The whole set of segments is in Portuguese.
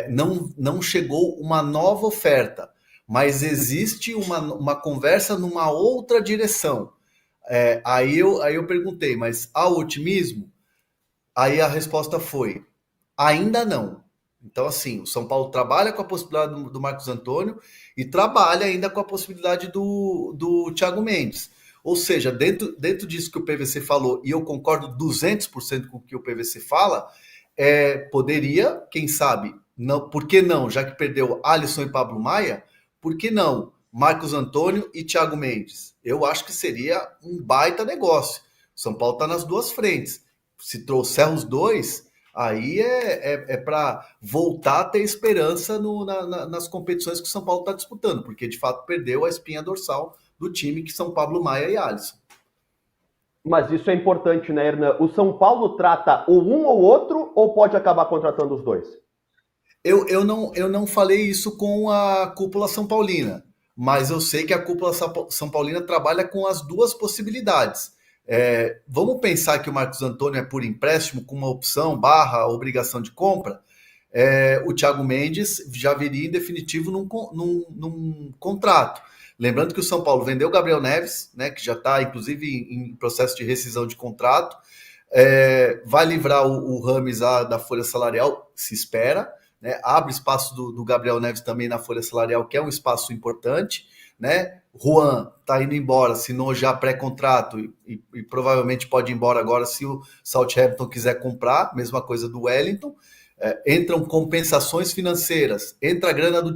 não chegou uma nova oferta, mas existe uma conversa numa outra direção. Aí eu perguntei, mas há otimismo? Aí a resposta foi: ainda não. Então, assim, o São Paulo trabalha com a possibilidade do Marcos Antônio e trabalha ainda com a possibilidade do Thiago Mendes. Ou seja, dentro disso que o PVC falou, e eu concordo 200% com o que o PVC fala, poderia, quem sabe, não, por que não, já que perdeu Alisson e Pablo Maia, por que não Marcos Antônio e Thiago Mendes? Eu acho que seria um baita negócio. O São Paulo está nas duas frentes. Se trouxer os dois, aí é para voltar a ter esperança nas competições que o São Paulo está disputando, porque de fato perdeu a espinha dorsal do time, que são Pablo Maia e Alisson. Mas isso é importante, né, Hernan? O São Paulo trata o um ou outro ou pode acabar contratando os dois? Eu não falei isso com a cúpula São Paulina, mas eu sei que a cúpula São Paulina trabalha com as duas possibilidades. Vamos pensar que o Marcos Antônio é por empréstimo com uma opção barra obrigação de compra. O Thiago Mendes já viria em definitivo num contrato. Lembrando que o São Paulo vendeu o Gabriel Neves, né, que já está, inclusive, em processo de rescisão de contrato. Vai livrar o Rames da folha salarial, se espera. Né, abre espaço do Gabriel Neves também na folha salarial, que é um espaço importante. Né? Juan está indo embora, assinou já pré-contrato e provavelmente pode ir embora agora se o Southampton quiser comprar, mesma coisa do Wellington. Entram compensações financeiras, entra a grana do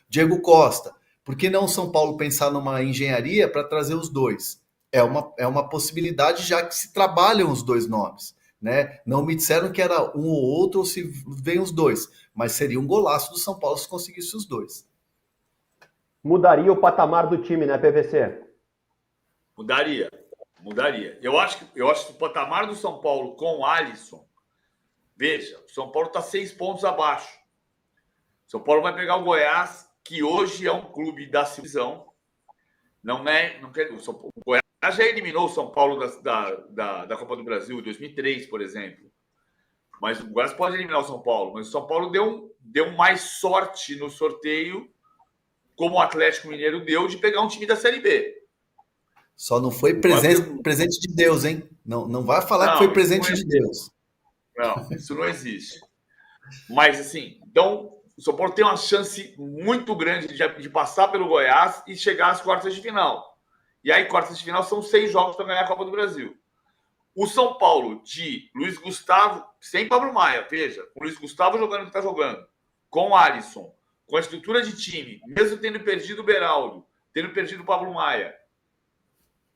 Diego Costa. Por que não São Paulo pensar numa engenharia para trazer os dois? É uma possibilidade, já que se trabalham os dois nomes. Né? Não me disseram que era um ou outro ou se vem os dois, mas seria um golaço do São Paulo se conseguisse os dois. Mudaria o patamar do time, né, PVC? Mudaria. Eu acho que o patamar do São Paulo com o Alisson, veja, o São Paulo está 6 pontos abaixo. O São Paulo vai pegar o Goiás, que hoje é um clube da divisão. Não quer, o Goiás já eliminou o São Paulo da Copa do Brasil em 2003, por exemplo. Mas o Goiás pode eliminar o São Paulo. Mas o São Paulo deu mais sorte no sorteio, como o Atlético Mineiro deu, de pegar um time da Série B. Só não foi presente de Deus, hein? Não vai falar que foi presente de Deus. Não, isso não existe. Mas, assim, então, o São Paulo tem uma chance muito grande de passar pelo Goiás e chegar às quartas de final. E aí, quartas de final são 6 jogos para ganhar a Copa do Brasil. O São Paulo de Luiz Gustavo, sem Pablo Maia, veja, com o Luiz Gustavo jogando o que está jogando, com o Alisson, com a estrutura de time, mesmo tendo perdido o Beraldo, tendo perdido o Pablo Maia,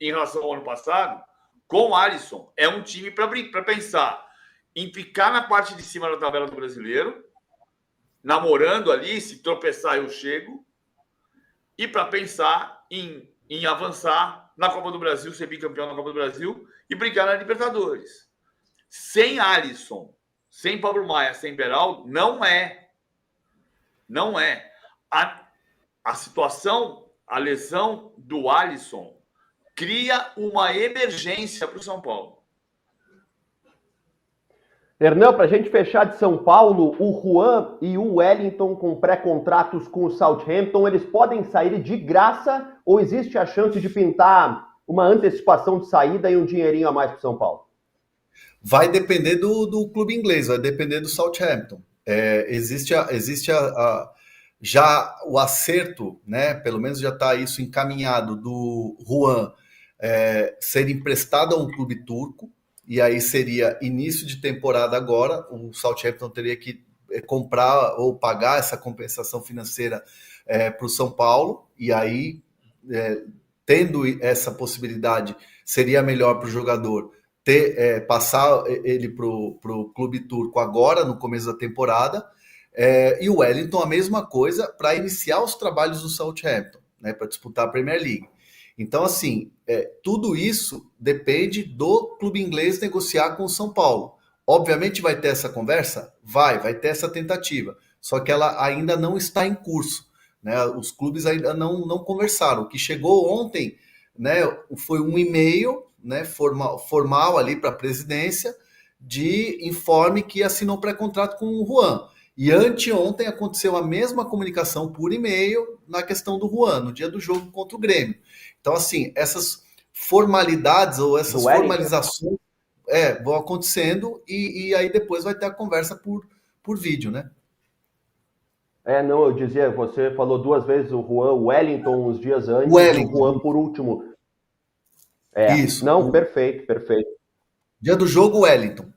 em relação ao ano passado, com o Alisson, é um time para pensar em ficar na parte de cima da tabela do Brasileiro, namorando ali, se tropeçar eu chego, e para pensar em avançar na Copa do Brasil, ser bicampeão na Copa do Brasil e brigar na Libertadores. Sem Alisson, sem Pablo Maia, sem Beraldo, não é. Não é. A situação, a lesão do Alisson cria uma emergência para o São Paulo. Hernan, para a gente fechar de São Paulo, o Juan e o Wellington com pré-contratos com o Southampton, eles podem sair de graça ou existe a chance de pintar uma antecipação de saída e um dinheirinho a mais para o São Paulo? Vai depender do clube inglês, vai depender do Southampton. Existe já o acerto, né? Pelo menos já está isso encaminhado do Juan ser emprestado a um clube turco. E aí seria início de temporada agora, o Southampton teria que comprar ou pagar essa compensação financeira para o São Paulo, e aí, tendo essa possibilidade, seria melhor para o jogador passar ele para o clube turco agora, no começo da temporada, e o Wellington a mesma coisa para iniciar os trabalhos do Southampton, né, para disputar a Premier League. Então, assim, tudo isso depende do clube inglês negociar com o São Paulo. Obviamente vai ter essa conversa? Vai ter essa tentativa. Só que ela ainda não está em curso. Né? Os clubes ainda não conversaram. O que chegou ontem, né, foi um e-mail, né, formal ali para a presidência de informe que assinou pré-contrato com o Juan. E anteontem aconteceu a mesma comunicação por e-mail na questão do Juan, no dia do jogo contra o Grêmio. Então, assim, essas formalidades ou essas formalizações vão acontecendo e aí depois vai ter a conversa por vídeo, né? Não, eu dizia, você falou 2 vezes o Juan Wellington uns dias antes Wellington. e o Juan por último. Isso. Não, perfeito. Dia do jogo, Wellington.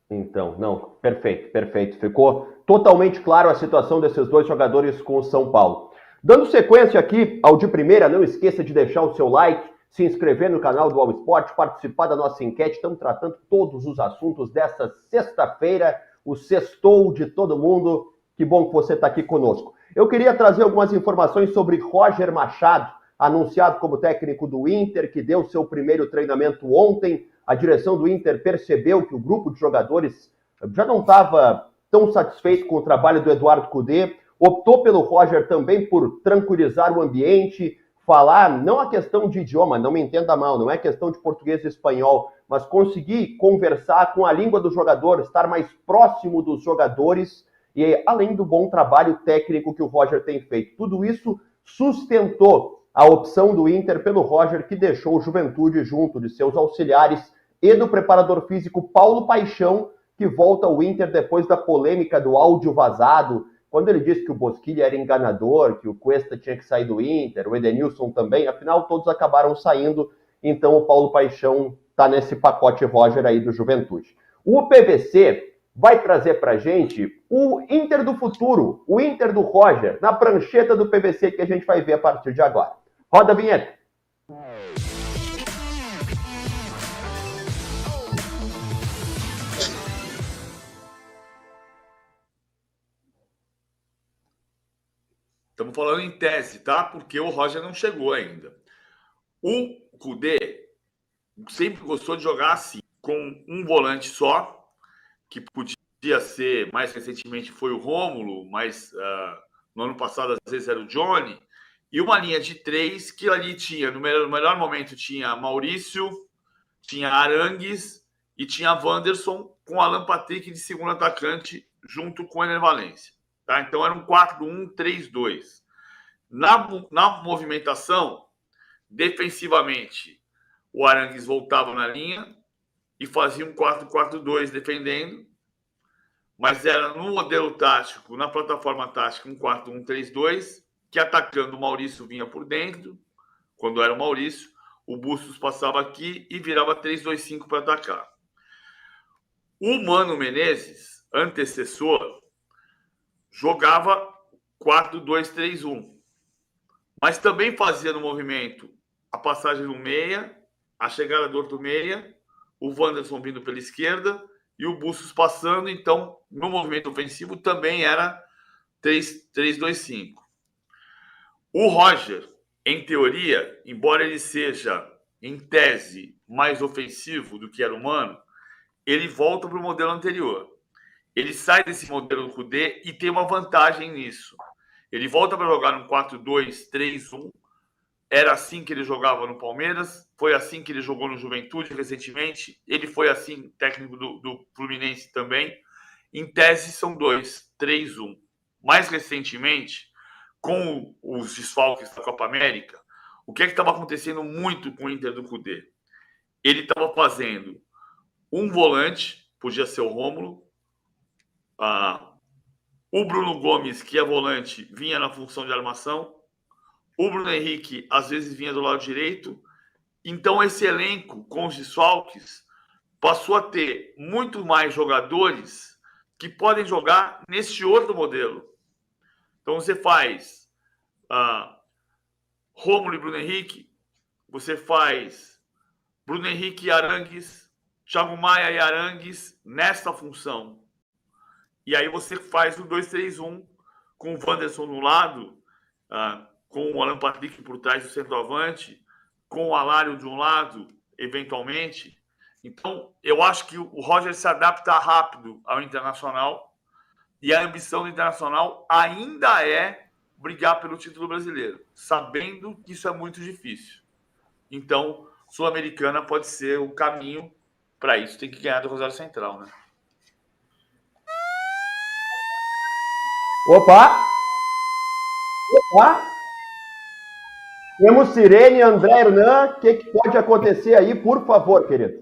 Então, não, perfeito. Ficou totalmente claro a situação desses 2 jogadores com o São Paulo. Dando sequência aqui ao de primeira, não esqueça de deixar o seu like, se inscrever no canal do All Sport, participar da nossa enquete. Estamos tratando todos os assuntos desta sexta-feira, o sextou de todo mundo. Que bom que você está aqui conosco. Eu queria trazer algumas informações sobre Roger Machado, anunciado como técnico do Inter, que deu seu primeiro treinamento ontem. A direção do Inter percebeu que o grupo de jogadores já não estava tão satisfeito com o trabalho do Eduardo Cudê, optou pelo Roger também por tranquilizar o ambiente, falar, não a questão de idioma, não me entenda mal, não é questão de português e espanhol, mas conseguir conversar com a língua do jogador, estar mais próximo dos jogadores, e além do bom trabalho técnico que o Roger tem feito. Tudo isso sustentou a opção do Inter pelo Roger, que deixou o Juventude junto de seus auxiliares e do preparador físico Paulo Paixão, que volta ao Inter depois da polêmica do áudio vazado, quando ele disse que o Bosquilha era enganador, que o Cuesta tinha que sair do Inter, o Edenilson também, afinal todos acabaram saindo, então o Paulo Paixão está nesse pacote Roger aí do Juventude. O PVC vai trazer pra gente o Inter do futuro, o Inter do Roger, na prancheta do PVC que a gente vai ver a partir de agora. Roda a vinheta. Estamos falando em tese, tá? Porque o Roger não chegou ainda. O Cudê sempre gostou de jogar assim, com um volante só, que podia ser, mais recentemente foi o Rômulo, mas no ano passado às vezes era o Johnny, e uma linha de 3 que ali tinha, no melhor momento tinha Maurício, tinha Arangues e tinha Wanderson com Alan Patrick de segundo atacante junto com o Ener Valencia. Tá? Então era um 4-1-3-2. Na movimentação, defensivamente, o Arangues voltava na linha e fazia um 4-4-2 defendendo, mas era no modelo tático, na plataforma tática, um 4-1-3-2, que atacando o Maurício vinha por dentro, quando era o Maurício, o Bustos passava aqui e virava 3-2-5 para atacar. O Mano Menezes, antecessor, jogava 4-2-3-1, mas também fazia no movimento a passagem do meia, a chegada do outro meia, o Wanderson vindo pela esquerda e o Bustos passando. Então, no movimento ofensivo também era 3-2-5. O Roger, em teoria, embora ele seja, em tese, mais ofensivo do que era o Mano, ele volta para o modelo anterior. Ele sai desse modelo do Cudê e tem uma vantagem nisso. Ele volta para jogar no 4-2-3-1. Era assim que ele jogava no Palmeiras, foi assim que ele jogou no Juventude recentemente, ele foi assim, técnico do Fluminense também. Em tese, são 2-3-1. Mais recentemente, com os desfalques da Copa América, o que é que estava acontecendo muito com o Inter do Cudê? Ele estava fazendo um volante, podia ser o Rômulo, o Bruno Gomes, que é volante, vinha na função de armação, o Bruno Henrique, às vezes, vinha do lado direito. Então, esse elenco, com os desfalques, passou a ter muito mais jogadores que podem jogar nesse outro modelo. Então, você faz Rômulo e Bruno Henrique, você faz Bruno Henrique e Arangues, Thiago Maia e Arangues nessa função. E aí você faz o 2-3-1 com o Wanderson no lado, com o Alan Patrick por trás do centroavante, com o Alário de um lado, eventualmente. Então, eu acho que o Roger se adapta rápido ao Internacional e a ambição do Internacional ainda é brigar pelo título brasileiro, sabendo que isso é muito difícil. Então, Sul-Americana pode ser o caminho para isso. Tem que ganhar do Rosário Central, né? Opa! Opa! Temos Sirene, André Hernan. O que pode acontecer aí, por favor, querido?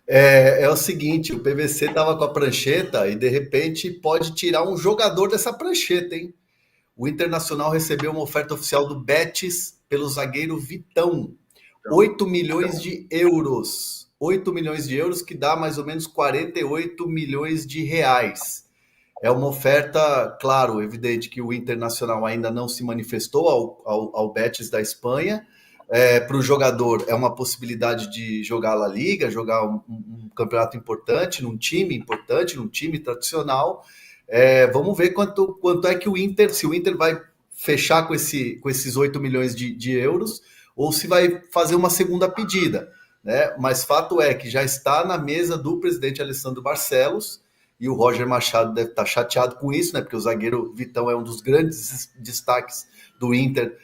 É o seguinte, o PVC estava com a prancheta e de repente pode tirar um jogador dessa prancheta, hein? O Internacional recebeu uma oferta oficial do Betis pelo zagueiro Vitão. 8 milhões de euros. 8 milhões de euros, que dá mais ou menos 48 milhões de reais. É uma oferta, claro, evidente que o Internacional ainda não se manifestou ao Betis da Espanha. Para o jogador é uma possibilidade de jogar a La Liga, jogar um campeonato importante, num time tradicional. Vamos ver quanto é que o Inter, se o Inter vai fechar com esses 8 milhões de euros, ou se vai fazer uma segunda pedida, né? Mas fato é que já está na mesa do presidente Alessandro Barcelos, e o Roger Machado deve estar chateado com isso, né? Porque o zagueiro Vitão é um dos grandes destaques do Inter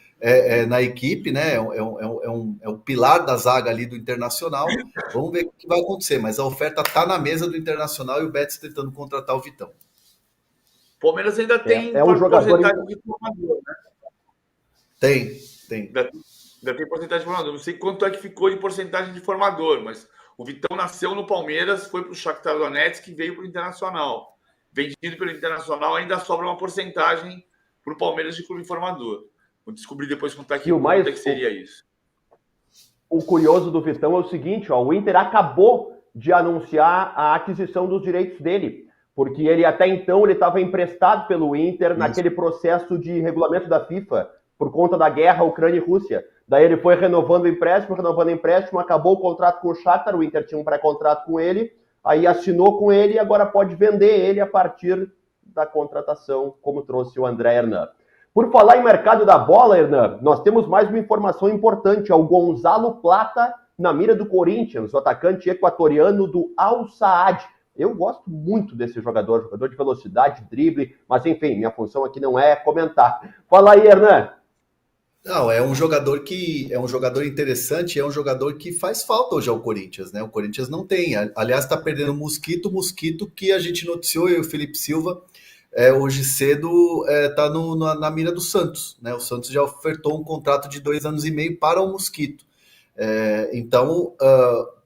na equipe, né? É um pilar da zaga ali do Internacional. Vamos ver o que vai acontecer, mas a oferta está na mesa do Internacional e o Betis tentando contratar o Vitão. O Palmeiras ainda tem um jogador porcentagem de formador, né? Tem. Ainda tem porcentagem de formador. Não sei quanto é que ficou de porcentagem de formador, mas o Vitão nasceu no Palmeiras, foi para o Shakhtar Donetsk e veio para o Internacional. Vendido pelo Internacional, ainda sobra uma porcentagem para o Palmeiras de clube formador. Vou descobrir depois quanto é que seria isso. O curioso do Vitão é o seguinte, ó, o Inter acabou de anunciar a aquisição dos direitos dele, porque ele até então ele estava emprestado pelo Inter naquele processo de regulamento da FIFA, por conta da guerra Ucrânia e Rússia. Daí ele foi renovando o empréstimo, acabou o contrato com o Shakhtar, o Inter tinha um pré-contrato com ele, aí assinou com ele e agora pode vender ele a partir da contratação, como trouxe o André Hernan. Por falar em mercado da bola, Hernan, nós temos mais uma informação importante, é o Gonzalo Plata na mira do Corinthians, o atacante equatoriano do Al Saad. Eu gosto muito desse jogador de velocidade, drible, mas enfim, minha função aqui não é comentar. Fala aí, Hernan. Não, é um jogador interessante, é um jogador que faz falta hoje ao Corinthians, né? O Corinthians não tem. Aliás, está perdendo o Mosquito que a gente noticiou, eu e o Felipe Silva, hoje cedo está na mira do Santos, né? O Santos já ofertou um contrato de 2 anos e meio para o Mosquito. Então,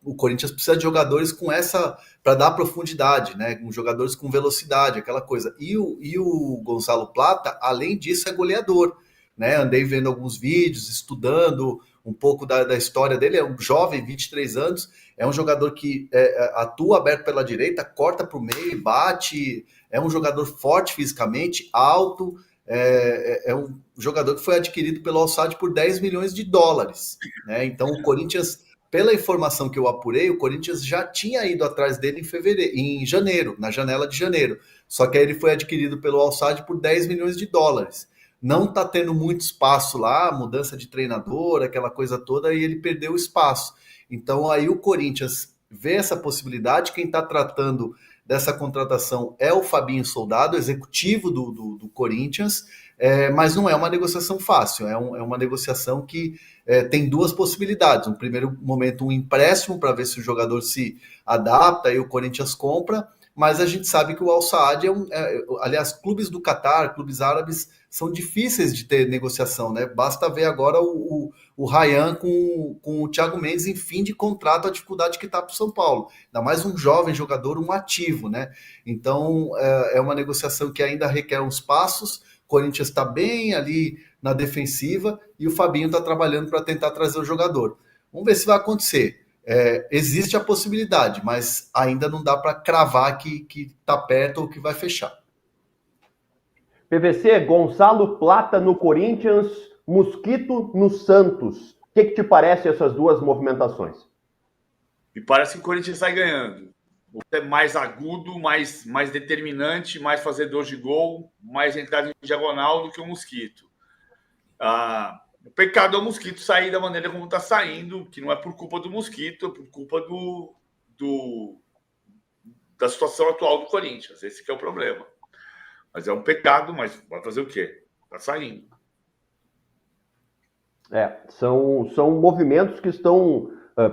o Corinthians precisa de jogadores com essa, para dar profundidade, né? Com jogadores com velocidade, aquela coisa. E o Gonzalo Plata, além disso, é goleador. Né, andei vendo alguns vídeos, estudando um pouco da história dele. É um jovem, 23 anos, é um jogador que atua aberto pela direita, corta para o meio, bate, é um jogador forte fisicamente, alto, é um jogador que foi adquirido pelo Al Sadd por 10 milhões de dólares. Né? Então o Corinthians, pela informação que eu apurei, o Corinthians já tinha ido atrás dele em janeiro, na janela de janeiro, só que aí ele foi adquirido pelo Al Sadd por 10 milhões de dólares. Não está tendo muito espaço lá, mudança de treinador, aquela coisa toda, e ele perdeu o espaço. Então aí o Corinthians vê essa possibilidade, quem está tratando dessa contratação é o Fabinho Soldado, executivo do Corinthians, mas não é uma negociação fácil, é uma negociação que tem 2 possibilidades. No primeiro momento, um empréstimo para ver se o jogador se adapta e o Corinthians compra, mas a gente sabe que o Al Saad aliás, clubes do Catar, clubes árabes, são difíceis de ter negociação, né? Basta ver agora o Ryan com o Thiago Mendes em fim de contrato, a dificuldade que está para o São Paulo. Ainda mais um jovem jogador, um ativo, né? Então, é uma negociação que ainda requer uns passos. O Corinthians está bem ali na defensiva e o Fabinho está trabalhando para tentar trazer o jogador. Vamos ver se vai acontecer. Existe a possibilidade, mas ainda não dá para cravar que está perto ou que vai fechar. PVC, Gonzalo Plata no Corinthians, Mosquito no Santos. O que te parece essas 2 movimentações? Me parece que o Corinthians sai ganhando. É mais agudo, mais determinante, mais fazedor de gol, mais entrada em diagonal do que o Mosquito. O pecado é o Mosquito sair da maneira como está saindo, que não é por culpa do Mosquito, é por culpa da situação atual do Corinthians. Esse que é o problema. Mas é um pecado, mas vai fazer o quê? Está saindo. São movimentos que estão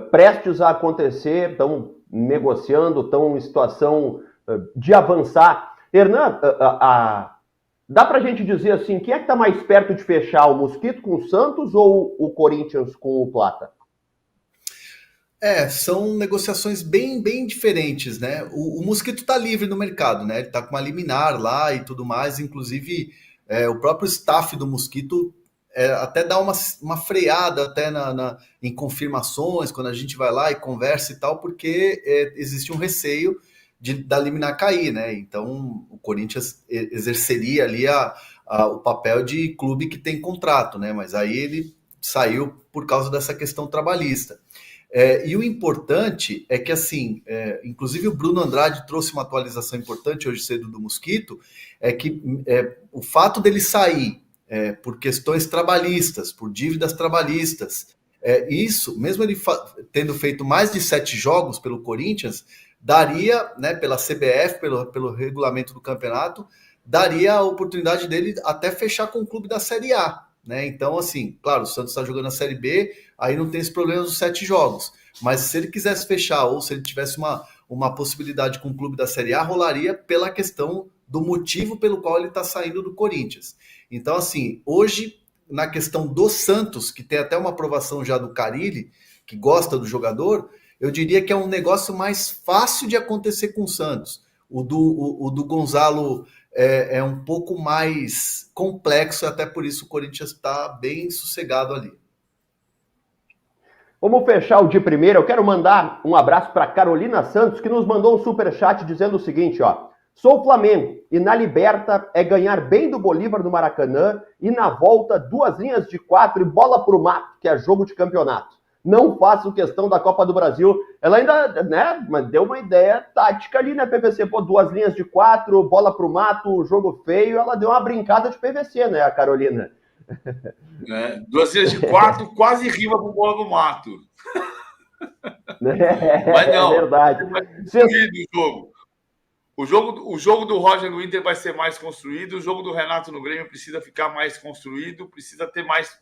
prestes a acontecer, estão negociando, estão em situação de avançar. Hernan, Dá pra gente dizer assim, quem é que tá mais perto de fechar, o Mosquito com o Santos ou o Corinthians com o Plata? São negociações bem diferentes, né? O Mosquito tá livre no mercado, né? Ele tá com uma liminar lá e tudo mais, inclusive o próprio staff do Mosquito até dá uma freada até em confirmações, quando a gente vai lá e conversa e tal, porque existe um receio da liminar cair, né? Então o Corinthians exerceria ali o papel de clube que tem contrato, né? Mas aí ele saiu por causa dessa questão trabalhista. E o importante é que, assim, inclusive o Bruno Andrade trouxe uma atualização importante hoje cedo do Mosquito, é que o fato dele sair por questões trabalhistas, por dívidas trabalhistas, isso, mesmo ele tendo feito mais de 7 jogos pelo Corinthians, daria, né, pela CBF, pelo regulamento do campeonato, daria a oportunidade dele até fechar com o clube da Série A. Né? Então, assim, claro, o Santos está jogando a Série B, aí não tem esse problema dos 7 jogos. Mas se ele quisesse fechar, ou se ele tivesse uma possibilidade com o clube da Série A, rolaria pela questão do motivo pelo qual ele está saindo do Corinthians. Então, assim, hoje, na questão do Santos, que tem até uma aprovação já do Carille, que gosta do jogador, eu diria que é um negócio mais fácil de acontecer com o Santos. O do Gonzalo é um pouco mais complexo, até por isso o Corinthians está bem sossegado ali. Vamos fechar o de primeira. Eu quero mandar um abraço para Carolina Santos, que nos mandou um superchat dizendo o seguinte, ó. Sou Flamengo e na Liberta é ganhar bem do Bolívar no Maracanã e na volta 2 linhas de 4 e bola pro mato, que é jogo de campeonato. Não faço questão da Copa do Brasil. Ela ainda, né, deu uma ideia tática ali, né, PVC? Pô, 2 linhas de 4, bola pro mato, jogo feio. Ela deu uma brincada de PVC, né, a Carolina? 2 linhas de 4, quase rima com bola no mato. Mas não, é verdade. O jogo do Roger no Inter vai ser mais construído, o jogo do Renato no Grêmio precisa ficar mais construído, precisa ter mais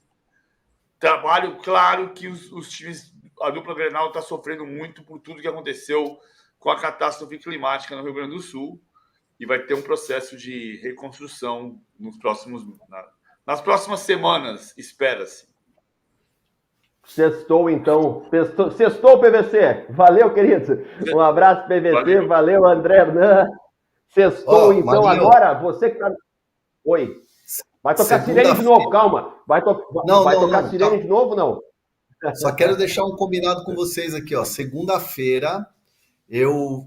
trabalho. Claro que os times, a dupla Grenal está sofrendo muito por tudo que aconteceu com a catástrofe climática no Rio Grande do Sul e vai ter um processo de reconstrução nas próximas semanas, espera-se. Sextou, então. Sextou, PVC. Valeu, querido. Um abraço, PVC. Valeu, André Hernan. Sextou, então. Marinho. Agora, você que tá... Oi. Vai tocar sirene de novo, calma. Vai tocar sirene de novo, não? Só quero deixar um combinado com vocês aqui, ó. Segunda-feira eu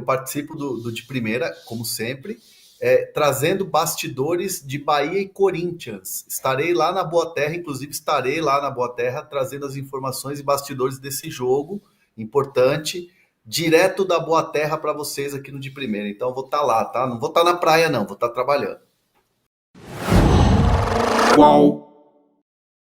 participo do de primeira, como sempre, trazendo bastidores de Bahia e Corinthians. Estarei lá na Boa Terra, inclusive estarei lá na Boa Terra trazendo as informações e bastidores desse jogo importante, direto da Boa Terra para vocês aqui no de primeira. Então eu vou estar lá, tá? Não vou estar na praia, não, vou estar trabalhando. Qual?